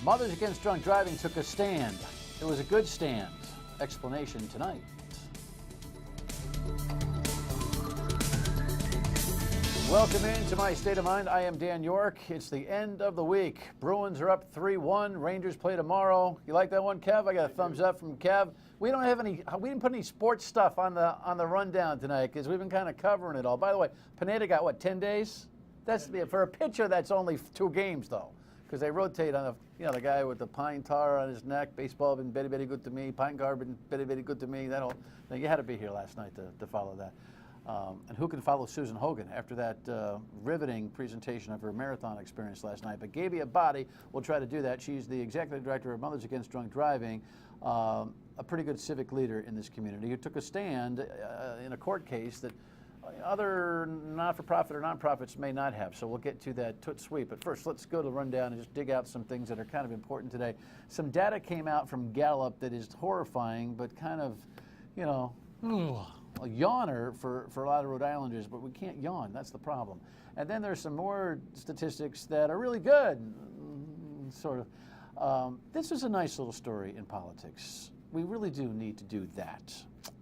Mothers Against Drunk Driving took a stand. It was a good stand. Explanation tonight. Welcome into My State of Mind. I am Dan York. It's the end of the week. Bruins are up 3-1. Rangers play tomorrow. You like that one, Kev? I got a thumbs up from Kev. We didn't put any sports stuff on the rundown tonight because we've been kind of covering it all. By the way, Pineda got what, 10 days? That's for a pitcher. That's only 2 games though, because they rotate on the guy with the pine tar on his neck. Baseball been very, very good to me. Pine tar been very, very good to me. You had to be here last night to follow that. And who can follow Susan Hogan after that riveting presentation of her marathon experience last night? But Gaby Abadi will try to do that. She's the executive director of Mothers Against Drunk Driving, a pretty good civic leader in this community who took a stand in a court case that other not-for-profit or nonprofits may not have. So we'll get to that toot sweep. But first, let's go to the rundown and just dig out some things that are kind of important today. Some data came out from Gallup that is horrifying, but kind of, a yawner for a lot of Rhode Islanders, but we can't yawn. That's the problem. And then there's some more statistics that are really good, sort of. This is a nice little story in politics. We really do need to do that.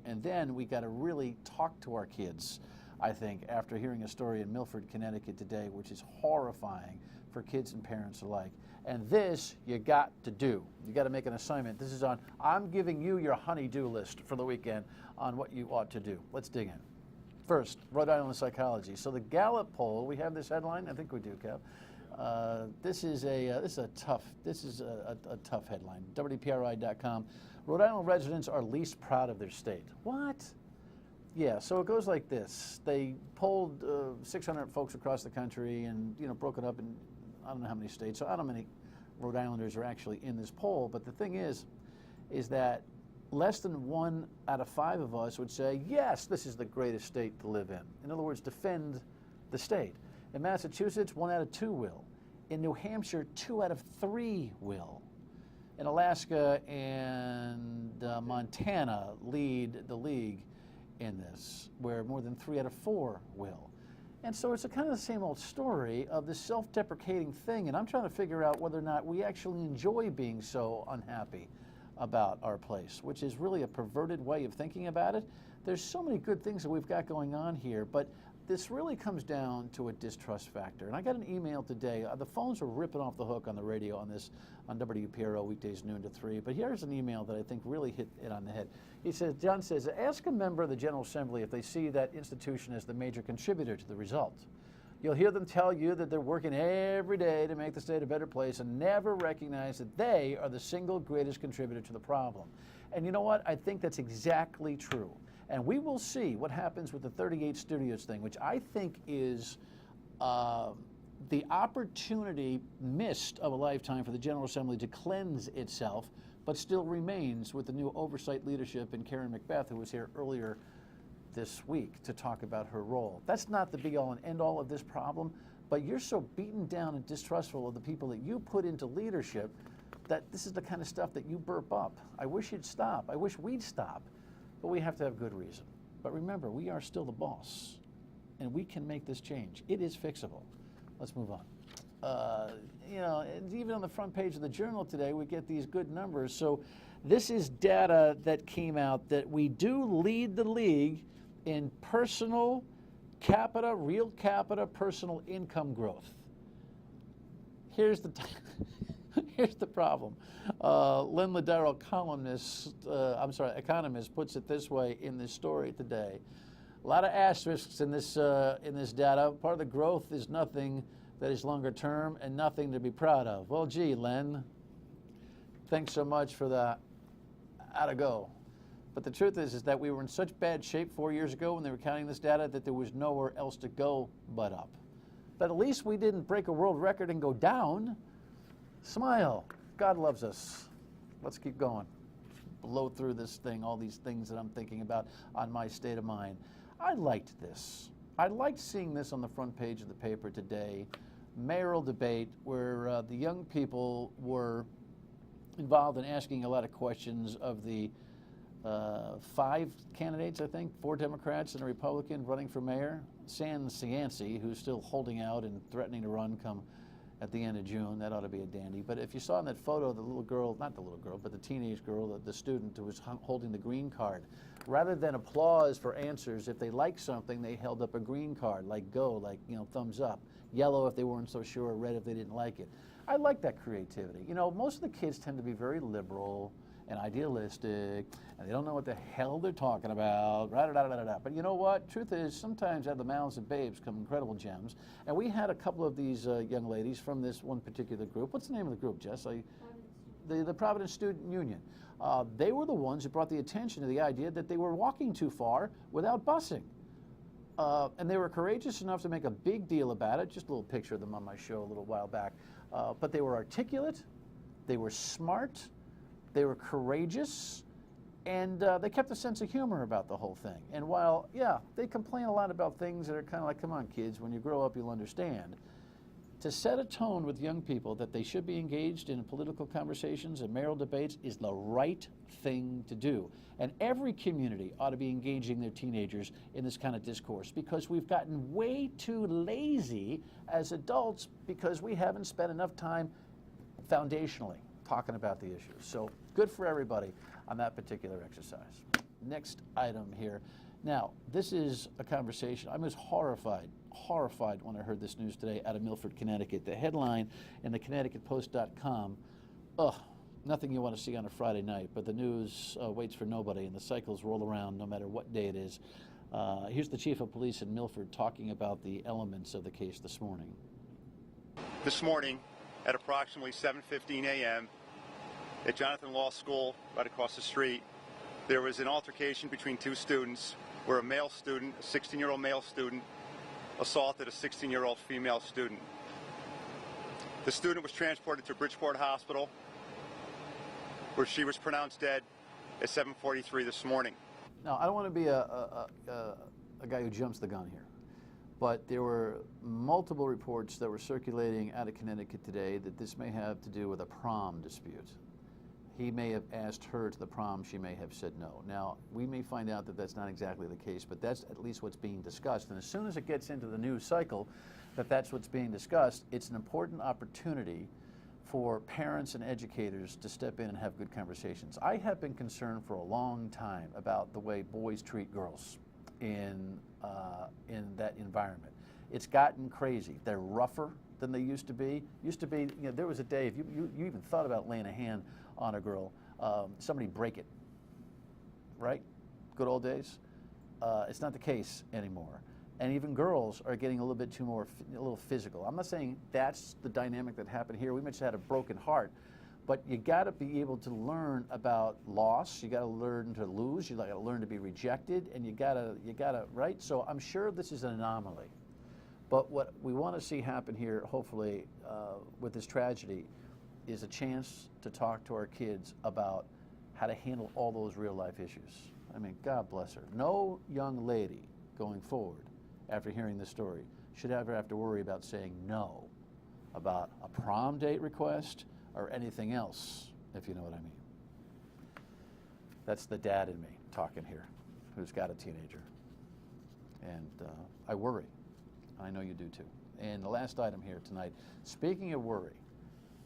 And then we got to really talk to our kids, I think, after hearing a story in Milford, Connecticut today, which is horrifying for kids and parents alike. And this you got to do. You got to make an assignment. This is I'm giving you your honey-do list for the weekend on what you ought to do. Let's dig in. First, Rhode Island psychology. So the Gallup poll, we have this headline. I think we do, Kev. This is a tough headline. WPRI.com. Rhode Island residents are least proud of their state. What? Yeah, so it goes like this. They polled 600 folks across the country and, broke it up in I don't know how many states. So I don't know how many Rhode Islanders are actually in this poll. But the thing is that less than 1 out of 5 of us would say, yes, this is the greatest state to live in. In other words, defend the state. In Massachusetts, 1 out of 2 will. In New Hampshire, 2 out of 3 will. In Alaska and Montana lead the league in this, where more than 3 out of 4 will. And so it's kind of the same old story of this self-deprecating thing, and I'm trying to figure out whether or not we actually enjoy being so unhappy about our place, which is really a perverted way of thinking about it. There's so many good things that we've got going on here, but this really comes down to a distrust factor. And I got an email today. The phones were ripping off the hook on the radio on WPRO weekdays noon to 3. But here's an email that I think really hit it on the head. John says, ask a member of the General Assembly if they see that institution as the major contributor to the result. You'll hear them tell you that they're working every day to make the state a better place and never recognize that they are the single greatest contributor to the problem. And you know what? I think that's exactly true. And we will see what happens with the 38 Studios thing, which I think is the opportunity missed of a lifetime for the General Assembly to cleanse itself, but still remains with the new oversight leadership in Karen McBeth, who was here earlier this week to talk about her role. That's not the be-all and end-all of this problem, but you're so beaten down and distrustful of the people that you put into leadership that this is the kind of stuff that you burp up. I wish you'd stop. I wish we'd stop. But we have to have good reason. But remember, we are still the boss, and we can make this change. It is fixable. Let's move on. Even on the front page of the Journal today, we get these good numbers. So this is data that came out that we do lead the league in real capita personal income growth. Here's the Here's the problem. Lynn Ladero, economist, puts it this way in this story today. A lot of asterisks in this data. Part of the growth is nothing that is longer term and nothing to be proud of. Well, gee, Lynn, thanks so much for the how'd it go. But the truth is that we were in such bad shape 4 years ago when they were counting this data that there was nowhere else to go but up. But at least we didn't break a world record and go down. Smile. God loves us. Let's keep going. Blow through this thing, all these things that I'm thinking about on My State of Mind. I liked this. I liked seeing this on the front page of the paper today. Mayoral debate where the young people were involved in asking a lot of questions of the 5 candidates, I think, 4 Democrats and a Republican running for mayor. Sam Cianci, who's still holding out and threatening to run come at the end of June. That ought to be a dandy. But if you saw in that photo the little girl, not the little girl, but the teenage girl, the student who was holding the green card, rather than applause for answers, if they liked something, they held up a green card, like go, like, you know, thumbs up, yellow if they weren't so sure, red if they didn't like it. I like that creativity. You know, most of the kids tend to be very liberal and idealistic, and they don't know what the hell they're talking about, but you know what? Truth is, sometimes out of the mouths of babes come incredible gems, and we had a couple of these young ladies from this one particular group. What's the name of the group, Jess? The Providence Student Union. They were the ones who brought the attention to the idea that they were walking too far without busing. And they were courageous enough to make a big deal about it. Just a little picture of them on my show a little while back. But they were articulate, they were smart, they were courageous, and they kept a sense of humor about the whole thing. And while, yeah, they complain a lot about things that are kind of like, come on, kids, when you grow up, you'll understand. To set a tone with young people that they should be engaged in political conversations and marital debates is the right thing to do. And every community ought to be engaging their teenagers in this kind of discourse, because we've gotten way too lazy as adults because we haven't spent enough time foundationally talking about the issues. So good for everybody on that particular exercise. Next item here. Now, this is a conversation. I was horrified when I heard this news today out of Milford, Connecticut. The headline in the ConnecticutPost.com, nothing you want to see on a Friday night, but the news waits for nobody, and the cycles roll around no matter what day it is. Here's the chief of police in Milford talking about the elements of the case this morning. This morning at approximately 7:15 a.m. at Jonathan Law School right across the street, there was an altercation between two students where a male student, a 16-year-old male student, assaulted a 16-year-old female student. The student was transported to Bridgeport Hospital, where she was pronounced dead at 7:43 this morning. Now, I don't want to be a guy who jumps the gun here, but there were multiple reports that were circulating out of Connecticut today that this may have to do with a prom dispute. He may have asked her to the prom, she may have said no. Now, we may find out that that's not exactly the case, but that's at least what's being discussed. And as soon as it gets into the news cycle that that's what's being discussed, it's an important opportunity for parents and educators to step in and have good conversations. I have been concerned for a long time about the way boys treat girls in that environment. It's gotten crazy. They're rougher than they used to be. You know, there was a day, if you even thought about laying a hand on a girl, somebody break it, right? Good old days. It's not the case anymore. And even girls are getting a little bit a little physical. I'm not saying that's the dynamic that happened here. We mentioned had a broken heart, but you got to be able to learn about loss. You got to learn to lose. You got to learn to be rejected, and you got to, right? So I'm sure this is an anomaly. But what we want to see happen here, hopefully, with this tragedy, is a chance to talk to our kids about how to handle all those real-life issues. I mean, God bless her. No young lady going forward, after hearing this story, should ever have to worry about saying no about a prom date request or anything else, if you know what I mean. That's the dad in me talking here, who's got a teenager. And I worry. I know you do too. And the last item here tonight, speaking of worry,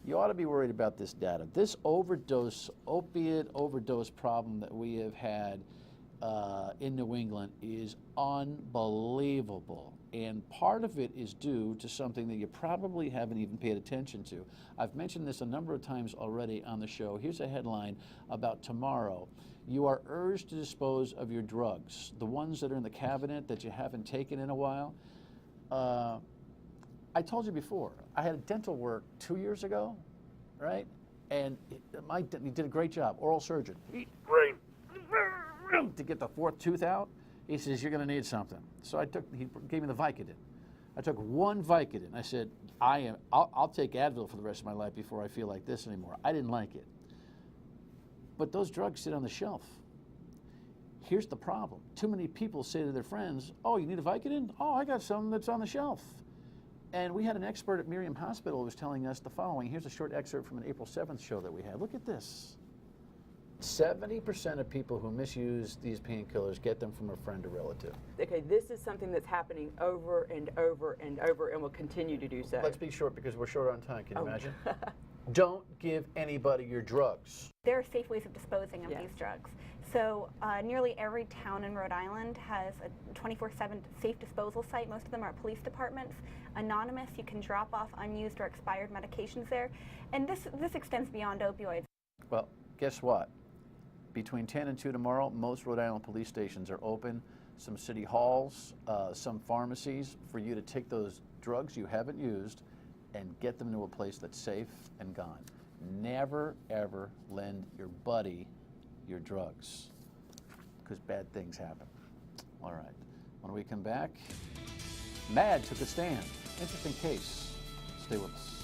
you ought to be worried about this data. This opiate overdose problem that we have had in New England is unbelievable. And part of it is due to something that you probably haven't even paid attention to. I've mentioned this a number of times already on the show. Here's a headline about tomorrow. You are urged to dispose of your drugs, the ones that are in the cabinet that you haven't taken in a while. I told you before, I had dental work 2 years ago, right? And he did a great job, oral surgeon. Eat great. To get the fourth tooth out, he says, you're going to need something. So he gave me the Vicodin. I took one Vicodin. I said, I'll take Advil for the rest of my life before I feel like this anymore. I didn't like it. But those drugs sit on the shelf. Here's the problem. Too many people say to their friends, oh, you need a Vicodin? Oh, I got some that's on the shelf. And we had an expert at Miriam Hospital who was telling us the following. Here's a short excerpt from an April 7th show that we had. Look at this. 70% of people who misuse these painkillers get them from a friend or relative. Okay, this is something that's happening over and over and over and will continue to do so. Let's be short because we're short on time. Can you imagine? Don't give anybody your drugs. There are safe ways of disposing of Yes. these drugs. So nearly every town in Rhode Island has a 24/7 safe disposal site. Most of them are police departments. Anonymous, you can drop off unused or expired medications there. And this extends beyond opioids. Well, guess what? Between 10 and 2 tomorrow, most Rhode Island police stations are open. Some city halls, some pharmacies, for you to take those drugs you haven't used and get them to a place that's safe and gone. Never, ever lend your buddy your drugs, because bad things happen. All right. When we come back, MAD took a stand. Interesting case. Stay with us.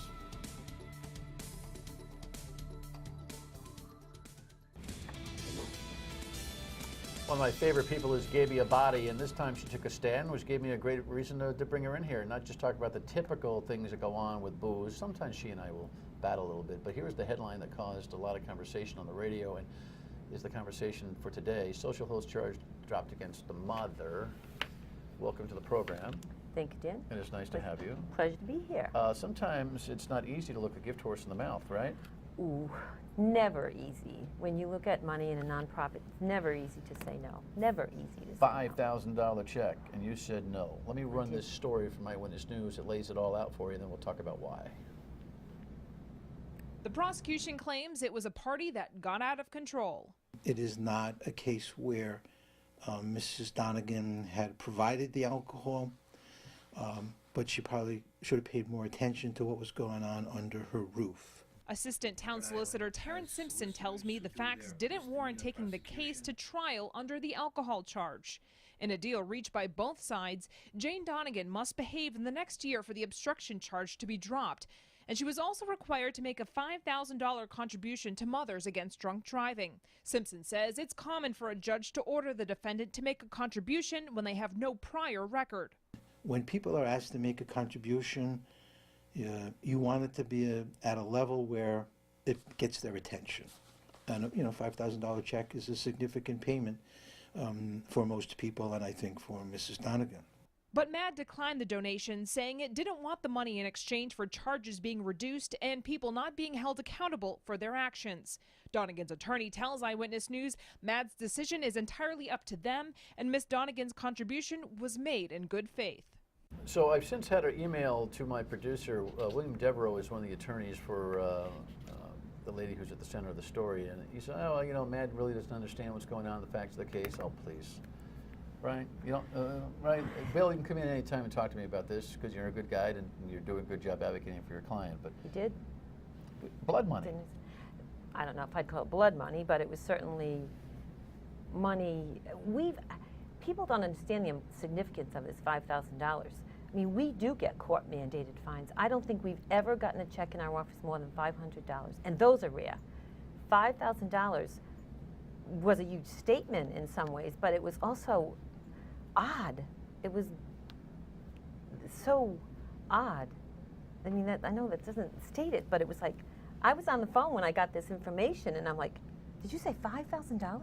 One of my favorite people is Gaby Abadi, and this time she took a stand, which gave me a great reason to bring her in here, not just talk about the typical things that go on with booze. Sometimes she and I will battle a little bit, but here's the headline that caused a lot of conversation on the radio and is the conversation for today. Social host charge dropped against the mother. Welcome to the program. Thank you, Dan. And it's nice to have you. Pleasure to be here. Sometimes it's not easy to look a gift horse in the mouth, right? Ooh, never easy. When you look at money in a nonprofit, it's never easy to say no. Never easy to say no. $5,000 check, and you said no. Let me run this story from Eyewitness News. It lays it all out for you, and then we'll talk about why. The prosecution claims it was a party that got out of control. It is not a case where Mrs. Donegan had provided the alcohol, but she probably should have paid more attention to what was going on under her roof. Assistant Town Solicitor Terrence Simpson tells me the facts didn't warrant taking the case to trial under the alcohol charge. In a deal reached by both sides, Jane Donegan must behave in the next year for the obstruction charge to be dropped. And she was also required to make a $5,000 contribution to Mothers Against Drunk Driving. Simpson says it's common for a judge to order the defendant to make a contribution when they have no prior record. When people are asked to make a contribution, you want it to be at a level where it gets their attention. And, $5,000 check is a significant payment for most people, and I think for Mrs. Donegan. But MAD declined the donation, saying it didn't want the money in exchange for charges being reduced and people not being held accountable for their actions. Donegan's attorney tells Eyewitness News MAD's decision is entirely up to them, and Miss Donegan's contribution was made in good faith. So I've since had an email to my producer. William Devereaux is one of the attorneys for the lady who's at the center of the story, and he said, MAD really doesn't understand what's going on in the facts of the case. Oh, please. Right? Right? Bill, you can come in any time and talk to me about this because you're a good guy and you're doing a good job advocating for your client. But You did? blood money. I don't know if I'd call it blood money, but it was certainly money. People don't understand the significance of this $5,000. I mean, we do get court-mandated fines. I don't think we've ever gotten a check in our office more than $500, and those are rare. $5,000 was a huge statement in some ways, but it was also odd. It was so odd. I mean, I know that doesn't state it, but it was like, I was on the phone when I got this information, and I'm like, did you say $5,000? I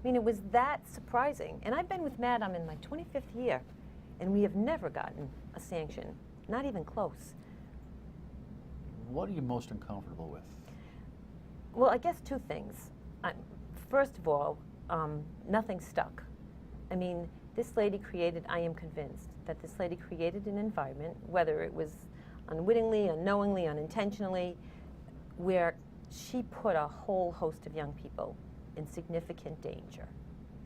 mean, it was that surprising. And I've been with MAD, I'm in my 25th year, and we have never gotten a sanction, not even close. What are you most uncomfortable with? Well, I guess two things. First of all, nothing stuck. I mean, this lady created, I am convinced that this lady created an environment, whether it was unwittingly, unknowingly, unintentionally, where she put a whole host of young people in significant danger.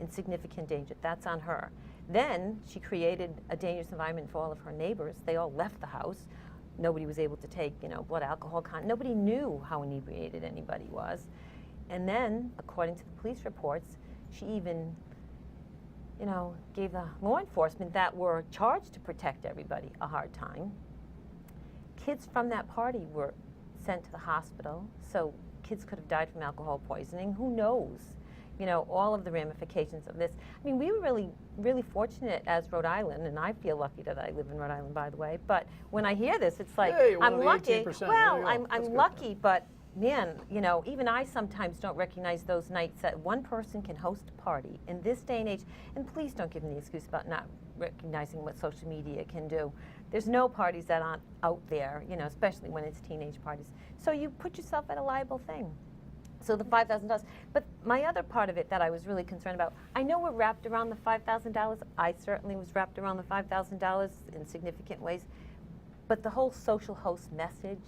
In significant danger. That's on her. Then she created a dangerous environment for all of her neighbors. They all left the house. Nobody was able to take, blood alcohol content. Nobody knew how inebriated anybody was. And then, according to the police reports, she even, gave the law enforcement that were charged to protect everybody a hard time. Kids from that party were sent to the hospital, so kids could have died from alcohol poisoning. Who knows? All of the ramifications of this. I mean, we were really, really fortunate as Rhode Island, and I feel lucky that I live in Rhode Island, by the way. But when I hear this, it's like, Hey, one I'm of the lucky. 18%. Well, There you go. I'm That's good. lucky, but man, you know, even I sometimes don't recognize those nights that one person can host a party in this day and age. And please don't give me the excuse about not recognizing what social media can do. There's no parties that aren't out there, you know, especially when it's teenage parties. So you put yourself at a liable thing. So the $5,000. But my other part of it that I was really concerned about, I know we're wrapped around the $5,000. I certainly was wrapped around the $5,000 in significant ways. But the whole social host message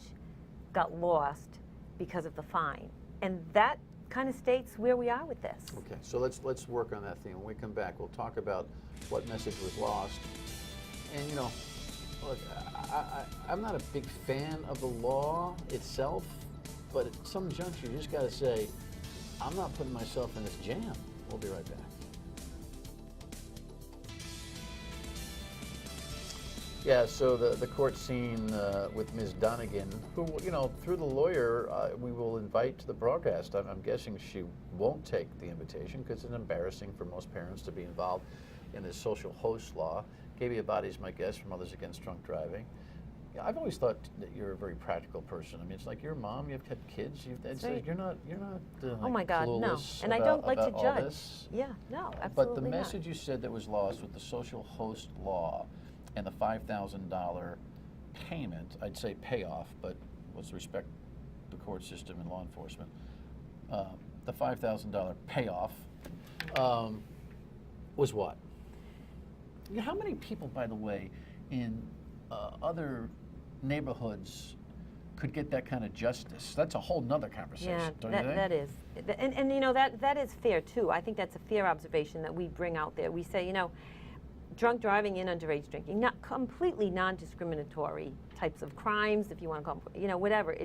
got lost because of the fine. And that kind of states where we are with this. Okay, so let's work on that theme. When we come back, we'll talk about what message was lost. And you know, look, I'm not a big fan of the law itself, but at some juncture, you just got to say, I'm not putting myself in this jam. We'll be right back. Yeah, so the court scene with Ms. Donegan, who, you know, through the lawyer, we will invite to the broadcast. I'm guessing she won't take the invitation because it's embarrassing for most parents to be involved in this social host law. Gaby Abadi is my guest from Mothers Against Drunk Driving. Yeah, I've always thought that you're a very practical person. I mean, it's like you're a mom, you've had kids, right. you're not like, Oh my God, no. clueless And I about- don't like to about all judge. this. Yeah, no, absolutely But the not. message you said that was lost with the social host law and the $5,000 payment, I'd say payoff, but let's respect the court system and law enforcement. The $5,000 payoff was what? You know, how many people, by the way, in other neighborhoods could get that kind of justice? That's a whole nother conversation, Yeah, don't you think? that is. And you know, that is fair too. I think that's a fair observation that we bring out there. We say, you know, drunk driving and underage drinking, not completely non-discriminatory types of crimes, if you want to call them, you know, whatever.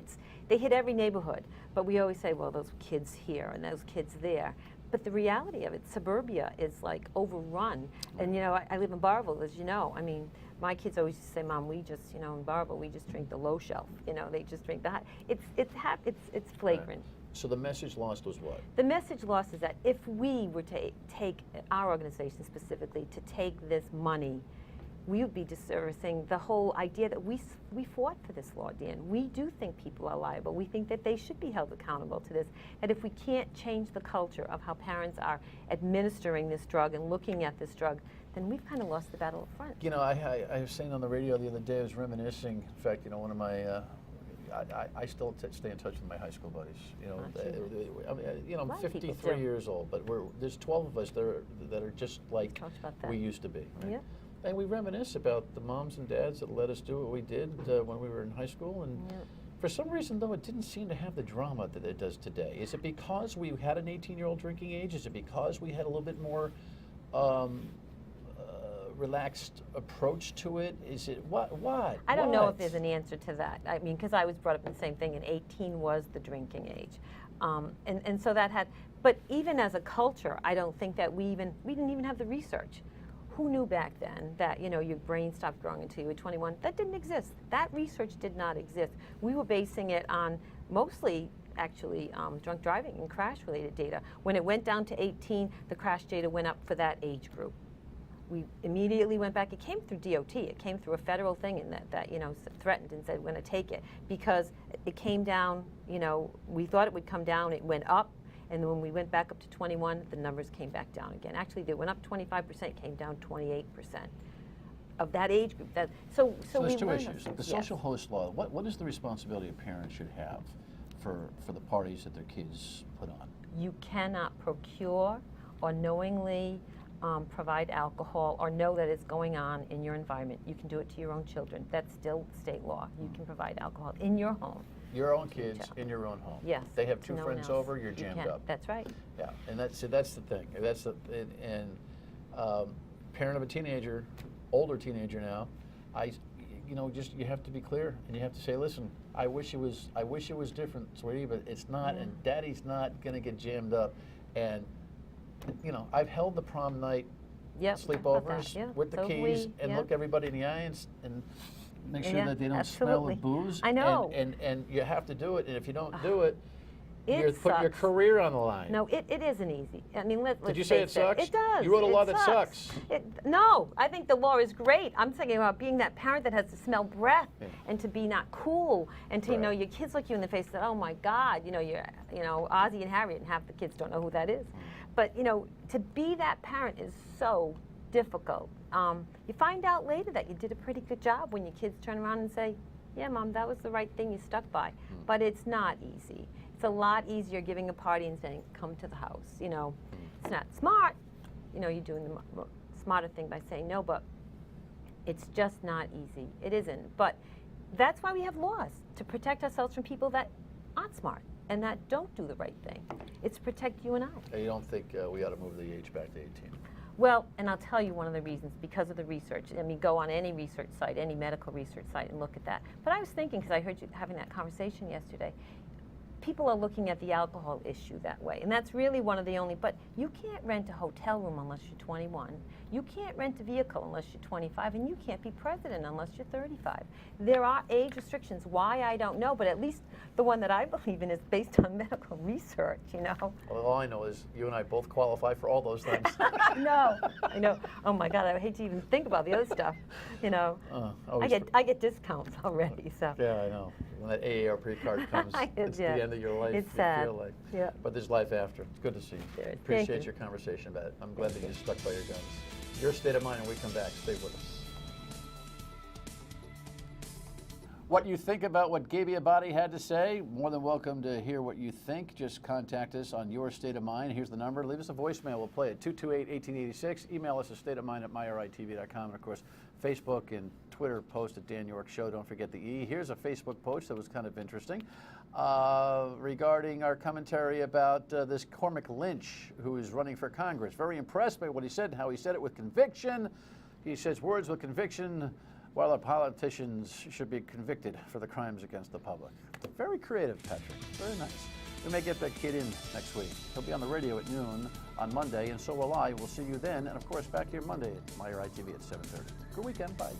They hit every neighborhood. But we always say, well, those kids here and those kids there. But the reality of it, suburbia is like overrun. And you know, I live in Barville, as you know. I mean, my kids always used to say, Mom, we just, you know, in Barville, we just drink the low shelf. You know, they just drink the high. It's flagrant. So the message lost was what? The message lost is that if we were to take our organization specifically to take this money, we would be disservicing the whole idea that we fought for this law, Dan. We do think people are liable. We think that they should be held accountable to this. And if we can't change the culture of how parents are administering this drug and looking at this drug, then we've kind of lost the battle up front. You know, I was saying on the radio the other day, I was reminiscing. In fact, you know, one of my, I still stay in touch with my high school buddies. You know, I mean, you know, I'm lot of people 53 do. years old, but there's 12 of us that are just like Talked about that. we used to be. Right? Yep. And we reminisce about the moms and dads that let us do what we did when we were in high school. And Yep. for some reason, though, it didn't seem to have the drama that it does today. Is it because we had an 18-year-old drinking age? Is it because we had a little bit more relaxed approach to it? Is it what? I don't know if there's an answer to that. I mean, because I was brought up in the same thing, and 18 was the drinking age. And so that had, but even as a culture, I don't think that we didn't even have the research. Who knew back then that, you know, your brain stopped growing until you were 21? That didn't exist. That research did not exist. We were basing it on mostly, actually, drunk driving and crash-related data. When it went down to 18, the crash data went up for that age group. We immediately went back. It came through DOT. It came through a federal thing in that you know, threatened and said, we're going to take it. Because it came down, you know, we thought it would come down. It went up. And then when we went back up to 21, the numbers came back down again. Actually, they went up 25%, came down 28% of that age group. So there's we two learned issues. those The things. social Yes. host law, what is the responsibility a parent should have for the parties that their kids put on? You cannot procure or knowingly provide alcohol or know that it's going on in your environment. You can do it to your own children. That's still state law. You can provide alcohol in your home. Your own kids in your own home. Yes. They have to two no one friends else. over, you're You jammed can. up. That's right. Yeah, and that's the thing. That's the parent of a teenager, older teenager now. You know, just you have to be clear and you have to say, listen, I wish it was different, sweetie, but it's not, and Daddy's not going to get jammed up. And you know, I've held the prom night Yep. sleepovers Yeah. with the So have keys we. and Yeah. look everybody in the eye and make sure Yeah, that they don't absolutely. smell of booze. I know. And you have to do it. And if you don't do it, You're putting your sucks. career on the line. No, it isn't easy. I mean, let's Did you say it face sucks? It does. You wrote a law It that sucks. No, I think the law is great. I'm thinking about being that parent that has to smell breath and to be not cool and to, you know, your kids look you in the face and say, oh my God, you're Ozzie and Harriet, and half the kids don't know who that is. But, to be that parent is so difficult. You find out later that you did a pretty good job when your kids turn around and say, yeah, Mom, that was the right thing, you stuck by. But it's not easy. It's a lot easier giving a party and saying, come to the house. It's not smart. You're doing the smarter thing by saying no, but it's just not easy. It isn't. But that's why we have laws, to protect ourselves from people that aren't smart and that don't do the right thing. It's to protect you and I. You don't think we ought to move the age back to 18? Well, and I'll tell you one of the reasons, because of the research. I mean, go on any research site, any medical research site, and look at that. But I was thinking, because I heard you having that conversation yesterday, people are looking at the alcohol issue that way, and that's really one of the only. But you can't rent a hotel room unless you're 21. You can't rent a vehicle unless you're 25, and you can't be president unless you're 35. There are age restrictions. Why, I don't know, but at least the one that I believe in is based on medical research. Well, all I know is you and I both qualify for all those things. I know. Oh my God, I hate to even think about the other stuff. I get discounts already. So. Yeah, I know. When that AARP card comes, it's the end of your life. It's you sad. Feel like. Yeah. But there's life after. It's good to see you. Thank Appreciate you. your conversation about it. I'm glad that you stuck by your guns. Your state of mind, and we come back. Stay with us. What you think about what Gaby Abadi had to say, more than welcome to hear what you think. Just contact us on Your State of Mind. Here's the number. Leave us a voicemail. We'll play it. 228-1886. Email us at stateofmind@myritv.com. And, of course, Facebook and Twitter post at Dan York Show. Don't forget the E. Here's a Facebook post that was kind of interesting regarding our commentary about this Cormac Lynch, who is running for Congress. Very impressed by what he said and how he said it with conviction. He says words with conviction, while our politicians should be convicted for the crimes against the public. Very creative, Patrick. Very nice. We may get that kid in next week. He'll be on the radio at noon on Monday, and so will I. We'll see you then. And, of course, back here Monday at Meyer ITV at 7:30. Good weekend. Bye.